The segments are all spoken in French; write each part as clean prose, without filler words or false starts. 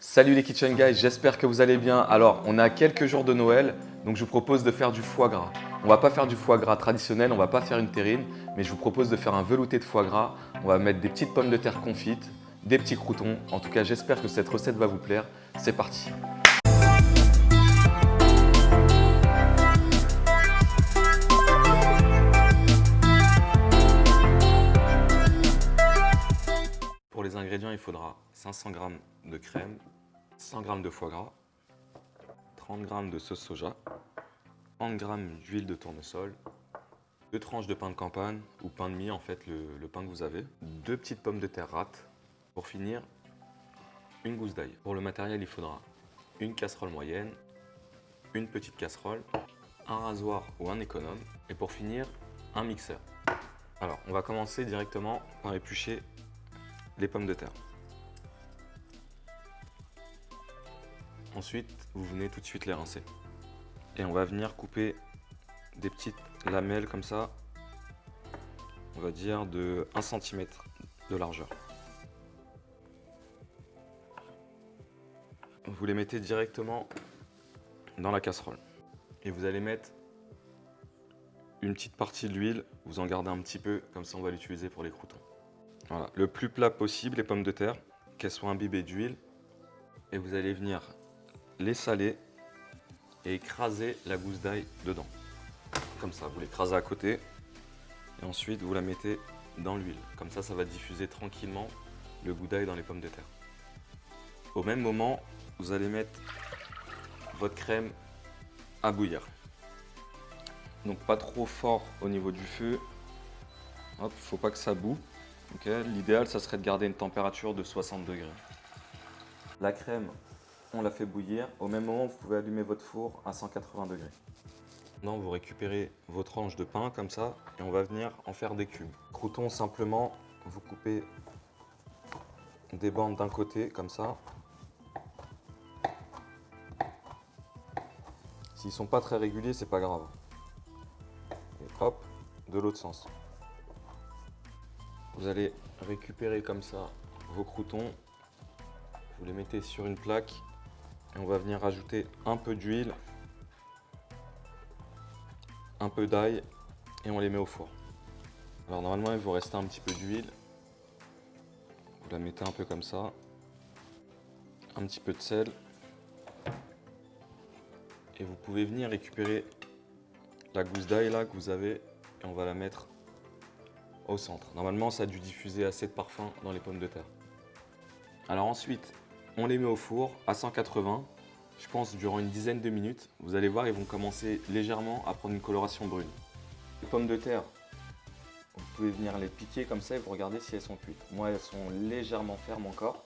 Salut les Kitchen Guys, j'espère que vous allez bien. Alors, on est à quelques jours de Noël, donc je vous propose de faire du foie gras. On va pas faire du foie gras traditionnel, on va pas faire une terrine, mais je vous propose de faire un velouté de foie gras. On va mettre des petites pommes de terre confites, des petits croûtons. En tout cas, j'espère que cette recette va vous plaire. C'est parti. Pour les ingrédients, il faudra 500 g de crème, 100 g de foie gras, 30 g de sauce soja, 30 g d'huile de tournesol, 2 tranches de pain de campagne ou pain de mie, en fait, le pain que vous avez, 2 petites pommes de terre râtes. Pour finir, une gousse d'ail. Pour le matériel, il faudra une casserole moyenne, une petite casserole, un rasoir ou un économe et pour finir, un mixeur. Alors, on va commencer directement par éplucher les pommes de terre. Ensuite, vous venez tout de suite les rincer. Et on va venir couper des petites lamelles comme ça, on va dire de 1 cm de largeur. Vous les mettez directement dans la casserole. Et vous allez mettre une petite partie de l'huile, vous en gardez un petit peu, comme ça on va l'utiliser pour les croûtons. Voilà, le plus plat possible les pommes de terre, qu'elles soient imbibées d'huile. Et vous allez venir les saler et écraser la gousse d'ail dedans. Comme ça, vous l'écrasez à côté et ensuite vous la mettez dans l'huile. Comme ça va diffuser tranquillement le goût d'ail dans les pommes de terre. Au même moment, vous allez mettre votre crème à bouillir. Donc pas trop fort au niveau du feu. Hop, faut pas que ça boue. Okay. L'idéal, ça serait de garder une température de 60 degrés. La crème, on la fait bouillir. Au même moment, vous pouvez allumer votre four à 180 degrés. Maintenant, vous récupérez vos tranches de pain comme ça et on va venir en faire des cubes. Croûtons, simplement, vous coupez des bandes d'un côté comme ça. S'ils sont pas très réguliers, c'est pas grave. Et hop, de l'autre sens. Vous allez récupérer comme ça vos croûtons, vous les mettez sur une plaque et on va venir rajouter un peu d'huile, un peu d'ail et on les met au four. Alors normalement il vous reste un petit peu d'huile, vous la mettez un peu comme ça, un petit peu de sel et vous pouvez venir récupérer la gousse d'ail là que vous avez et on va la mettre au centre. Normalement, ça a dû diffuser assez de parfum dans les pommes de terre. Alors ensuite, on les met au four à 180, je pense durant une dizaine de minutes. Vous allez voir, ils vont commencer légèrement à prendre une coloration brune. Les pommes de terre, vous pouvez venir les piquer comme ça et vous regardez si elles sont cuites. Moi, elles sont légèrement fermes encore.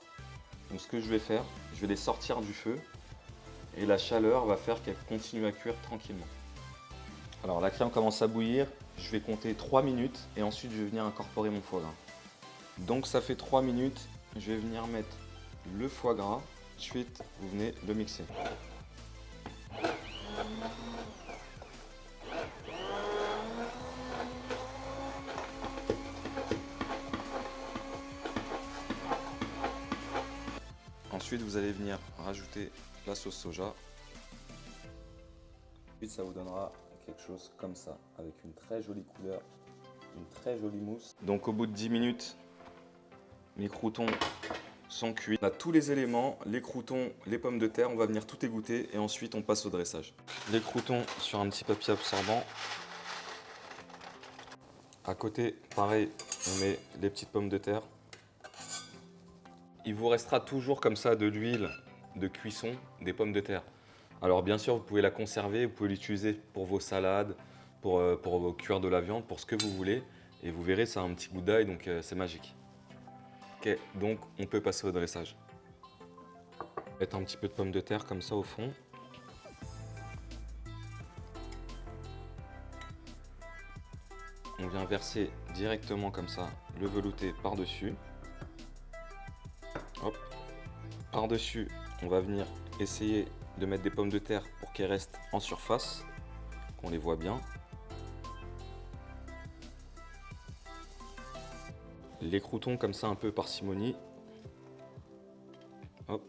Donc ce que je vais faire, je vais les sortir du feu et la chaleur va faire qu'elles continuent à cuire tranquillement. Alors la crème commence à bouillir, je vais compter 3 minutes et ensuite je vais venir incorporer mon foie gras. Donc ça fait 3 minutes, je vais venir mettre le foie gras, ensuite vous venez le mixer. Ensuite vous allez venir rajouter la sauce soja. Ensuite ça vous donnera quelque chose comme ça, avec une très jolie couleur, une très jolie mousse. Donc au bout de 10 minutes, mes croûtons sont cuits. On a tous les éléments, les croûtons, les pommes de terre, on va venir tout égoutter et ensuite on passe au dressage. Les croûtons sur un petit papier absorbant. À côté, pareil, on met les petites pommes de terre. Il vous restera toujours comme ça de l'huile de cuisson des pommes de terre. Alors bien sûr, vous pouvez la conserver, vous pouvez l'utiliser pour vos salades, pour cuire de la viande, pour ce que vous voulez. Et vous verrez, ça a un petit goût d'ail, donc c'est magique. Ok, donc on peut passer au dressage. Mettre un petit peu de pommes de terre comme ça au fond. On vient verser directement comme ça le velouté par-dessus. Hop. Par-dessus, on va venir essayer de mettre des pommes de terre pour qu'elles restent en surface, qu'on les voit bien. Les croûtons comme ça un peu parcimonie. Hop.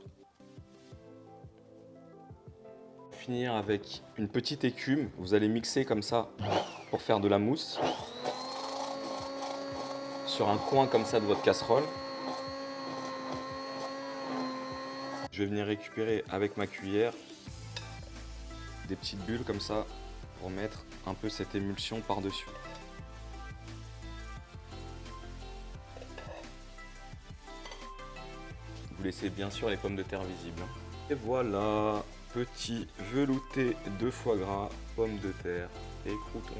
finir avec une petite écume. Vous allez mixer comme ça pour faire de la mousse sur un coin comme ça de votre casserole. Je vais venir récupérer avec ma cuillère des petites bulles comme ça pour mettre un peu cette émulsion par-dessus. Vous laissez bien sûr les pommes de terre visibles. Et voilà, petit velouté de foie gras, pommes de terre et croûtons.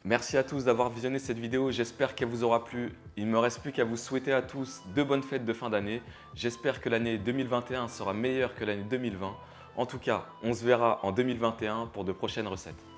Merci à tous d'avoir visionné cette vidéo, j'espère qu'elle vous aura plu. Il ne me reste plus qu'à vous souhaiter à tous de bonnes fêtes de fin d'année. J'espère que l'année 2021 sera meilleure que l'année 2020. En tout cas, on se verra en 2021 pour de prochaines recettes.